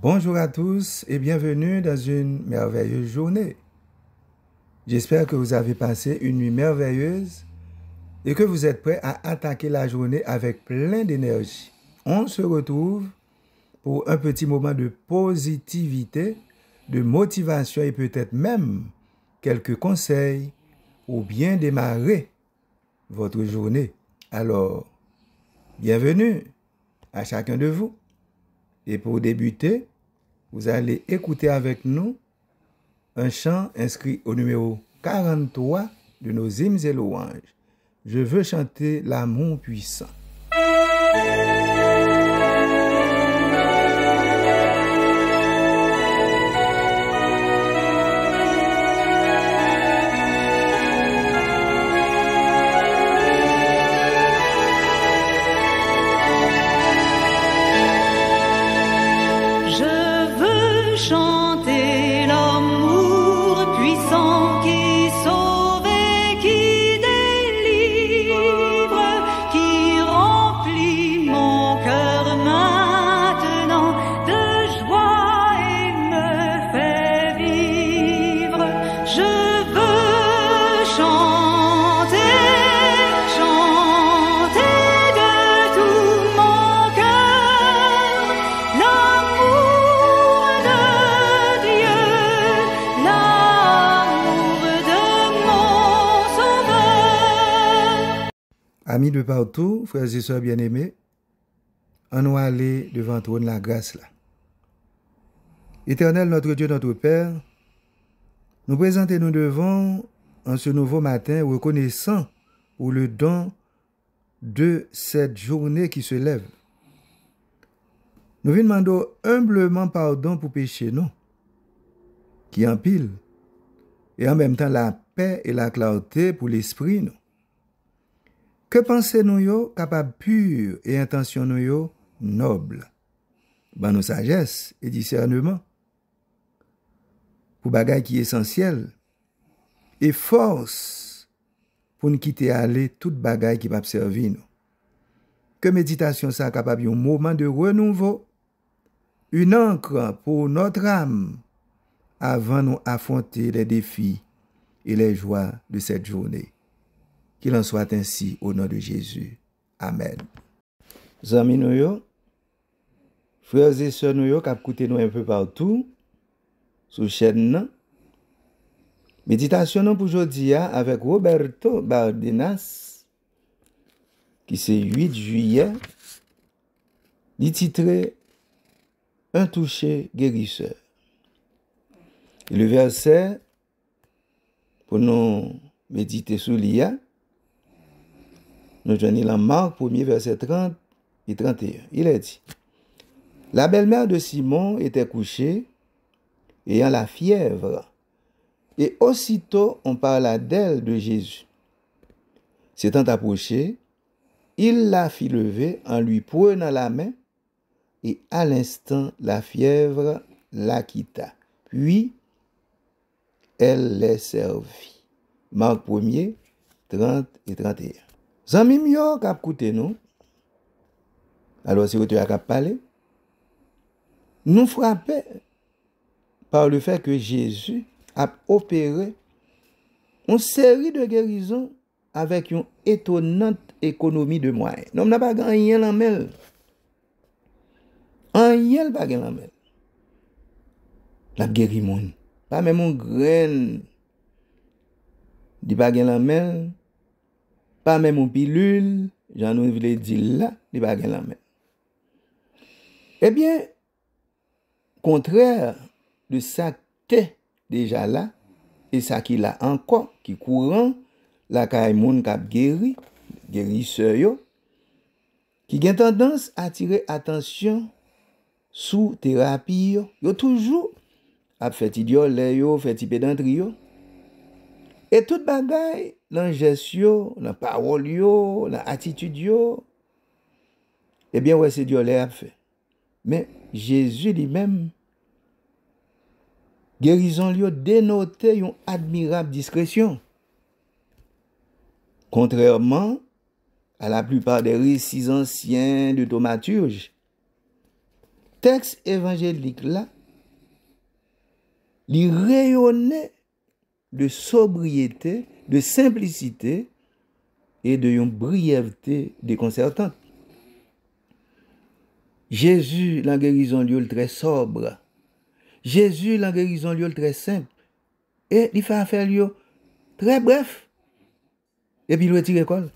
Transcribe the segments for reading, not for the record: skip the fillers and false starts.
Bonjour à tous et bienvenue dans une merveilleuse journée. J'espère que vous avez passé une nuit merveilleuse et que vous êtes prêts à attaquer la journée avec plein d'énergie. On se retrouve pour un petit moment de positivité, de motivation et peut-être même quelques conseils pour bien démarrer votre journée. Alors, bienvenue à chacun de vous. Et pour débuter, vous allez écouter avec nous un chant inscrit au numéro 43 de nos hymnes et louanges. Je veux chanter l'amour puissant. Chanter l'amour puissant qui sauve et qui délivre, qui remplit mon cœur maintenant de joie et me fait vivre. Je veux chanter, chanter de tout mon cœur l'amour de Dieu, l'amour de mon Sauveur. Amis de partout, frères et sœurs bien-aimés, on va aller devant le trône de la grâce là. Éternel, notre Dieu, notre Père, nous présentons devant en ce nouveau matin reconnaissant pour le don de cette journée qui se lève. Nous demandons humblement pardon pour pécher nous, qui empile, et en même temps la paix et la clarté pour l'esprit nous. Que pensez-nous yo capable pur et intention nous yo noble. Ban nous sagesse et discernement pour bagay qui est essentiel et force pour nous quitter aller toute bagay qui va servir nous. Que méditation ça capable un moment de renouveau, une encre pour notre âme avant nous affronter les défis et les joies de cette journée. Qu'il en soit ainsi au nom de Jésus. Amen. Zami nou yo, frères et sœurs nou yo, k'ap koute nou un peu partout, sous chaîne nan. Méditation nan pour jodi a avec Roberto Bardenas, qui c'est 8 juillet, li titré Un toucher guérisseur. Et le verset pour nous méditer sur l'IA, nous joignons la Marc 1er verset 30 et 31. Il est dit, la belle-mère de Simon était couchée, ayant la fièvre, et aussitôt on parla d'elle de Jésus. S'étant approché, il la fit lever en lui prenant la main, et à l'instant la fièvre la quitta. Puis, elle les servit. Marc 1er, 30 et 31. Zanmim yo k'ap koute nou, alors si vous avez parlé, nous frappé par le fait que Jésus a opéré une série de guérisons avec une étonnante économie de moyens. Nous n'avons pas gagné en mel. Rien pas gagné en mel. La guéri moun. Pas même un grain. Di pas gagné en mel. Pas même une pilule. J'en voulais dire là. Di pas gagné en mel. Eh bien, contraire de ça qui déjà là, et ça qui là encore, qui courant, la kay moun k'ap guéri, guérisseur yo, qui gen tendance à attirer attention sous thérapie yo toujours a fait idiole yo, fait pédantrie yo. Et tout bagay dans geste yo, dans parole yo, dans attitude yo, eh bien ouais c'est Dieu a fait. Mais Jésus lui-même guérison lui dénoté une admirable discrétion. Contrairement à la plupart des récits anciens de thaumaturges, texte évangélique là, il rayonnait de sobriété, de simplicité et de une brièveté déconcertante. Jésus, la guérison lui très sobre. Jésus, la guérison lui très simple. Et il fait affaire lui très bref. Et puis il retire l'école.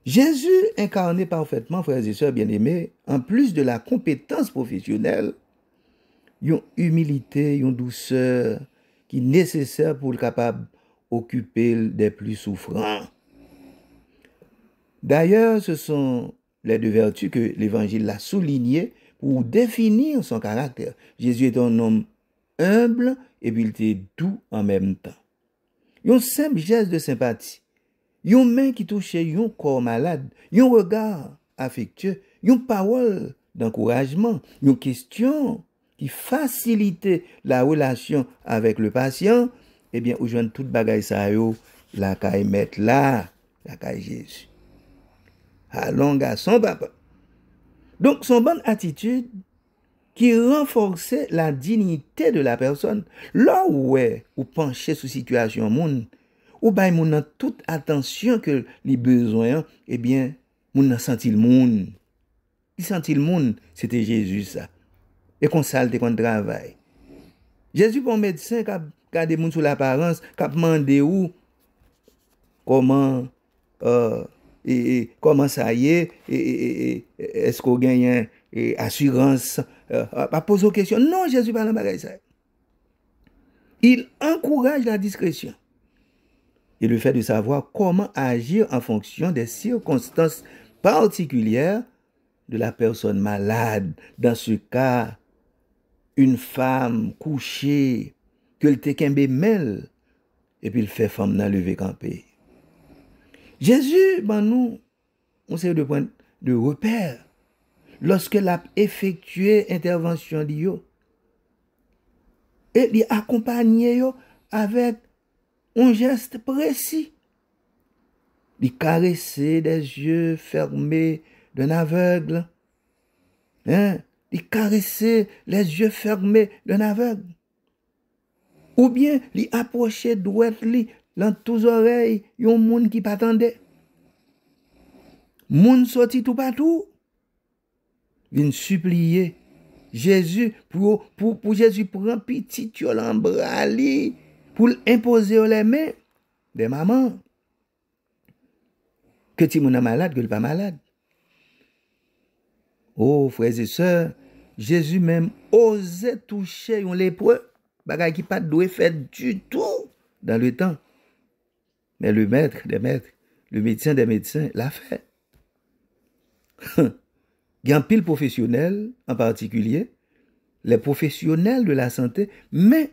Jésus incarnait parfaitement, frères et sœurs bien-aimés, en plus de la compétence professionnelle, une humilité, une douceur qui est nécessaire pour le capable occuper des plus souffrants. D'ailleurs, ce sont les deux vertus que l'Évangile a soulignées pour définir son caractère. Jésus est un homme humble et puis il était doux en même temps. Un simple geste de sympathie, une main qui touchait un corps malade, un regard affectueux, une parole d'encouragement, une question qui facilitait la relation avec le patient, eh bien, où joignent toute bagaille ça yo, la caille mettre là, la caille Jésus. Allons, garçon, papa. Donc, son bonne attitude qui renforçait la dignité de la personne. Là où est, ou pencher sous situation moun, ou bay moun nan toute attention que les besoins, eh bien, moun nan senti le moun. Il senti le moun, c'était Jésus ça. Et qu'on salte qu'on travaille. Jésus pour médecin qui a des moun sous l'apparence, qui a demandé où comment comment ça y est, est-ce qu'on gagne assurance, pas poser aux questions. Non, Jésus parle de ça. Il encourage la discrétion et le fait de savoir comment agir en fonction des circonstances particulières de la personne malade. Dans ce cas, une femme couchée, que le tekembe mêle, et puis il fait femme dans lever campé. Jésus, ben nous, on sait de point de repère. Lorsque l'a effectué intervention d'yo, et il accompagné yo avec un geste précis. Il caressait des yeux fermés d'un aveugle. Il caressait les yeux fermés d'un aveugle. Ou bien, il approchait droite li dans tous oreilles, yon moun qui patendait. Moun sorti tout partout. Vin supplier Jésus pour Jésus prend petit yo l'embras li pour imposer les mains des mamans. Que ti moun malade, que le pas malade. Oh, frères et sœurs, Jésus même osait toucher un lépreux, bagay qui pas doué fait du tout dans le temps. Mais le maître des maîtres, le médecin des médecins l'a fait. Il y a un pile professionnel, en particulier, les professionnels de la santé, mais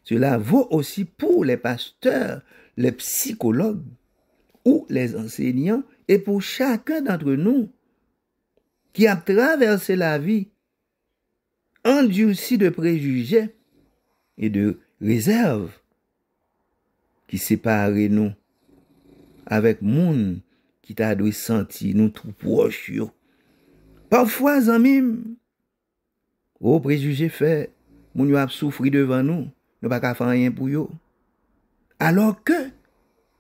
cela vaut aussi pour les pasteurs, les psychologues ou les enseignants, et pour chacun d'entre nous qui a traversé la vie endurci de préjugés et de réserves qui séparent nous avec moun qui t'a dû sentir nous trop proches. Parfois, amis, au préjugé fait, moun yo a souffri devant nous, nous pas qu'à faire rien pour yo. Alors que,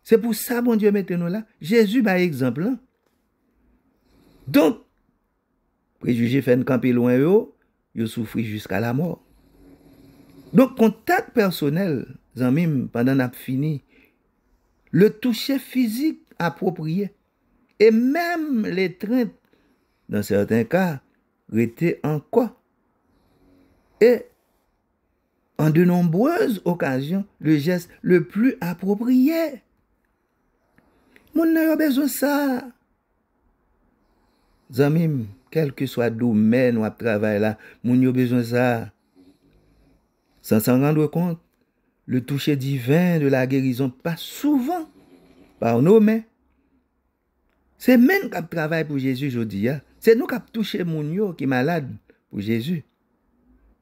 c'est pour ça, bon Dieu, mettez-nous là. Jésus, par exemple, là. Donc, préjugé fait une camper loin yo souffri jusqu'à la mort. Donc, contact personnel, amis, pendant n'a fini, le toucher physique approprié, et même l'étreinte, dans certains cas, était encore. Et en de nombreuses occasions, le geste le plus approprié. Moun n'a besoin de ça. Zamim, quel que soit le domaine ou le travail là, moun n'a besoin de ça. Sans s'en rendre compte, le toucher divin de la guérison passe souvent par nos mains. C'est même qui travaille pour Jésus aujourd'hui. C'est nous qui avons touché moun yo qui est malade pour Jésus.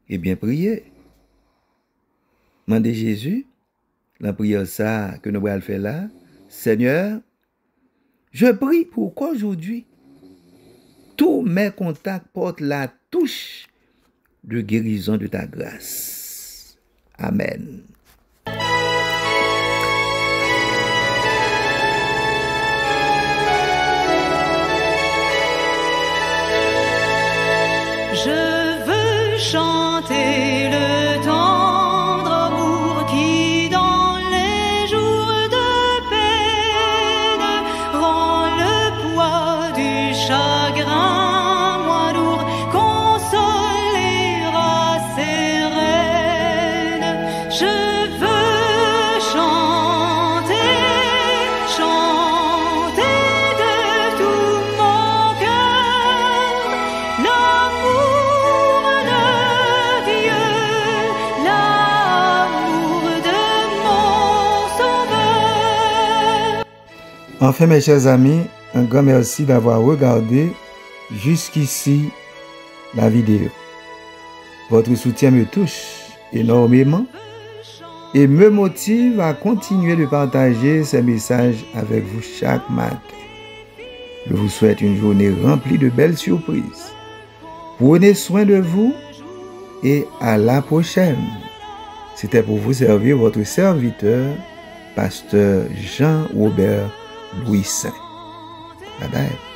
Eh bien, priez. Mandez Jésus, la prière ça que nous allons faire là. Seigneur, je prie pour qu'aujourd'hui, tous mes contacts portent la touche de guérison de ta grâce. Amen. Je veux chanter le tendre amour qui, dans les jours de peine, rend le poids du chagrin moins lourd, consolera sereine. Je veux chanter, chanter de tout mon cœur l'amour de Dieu, l'amour de mon Sauveur. Enfin, mes chers amis, un grand merci d'avoir regardé jusqu'ici la vidéo. Votre soutien me touche énormément et me motive à continuer de partager ces messages avec vous chaque matin. Je vous souhaite une journée remplie de belles surprises. Prenez soin de vous et à la prochaine. C'était pour vous servir votre serviteur, pasteur Jean-Robert Louis Saint. Bye bye.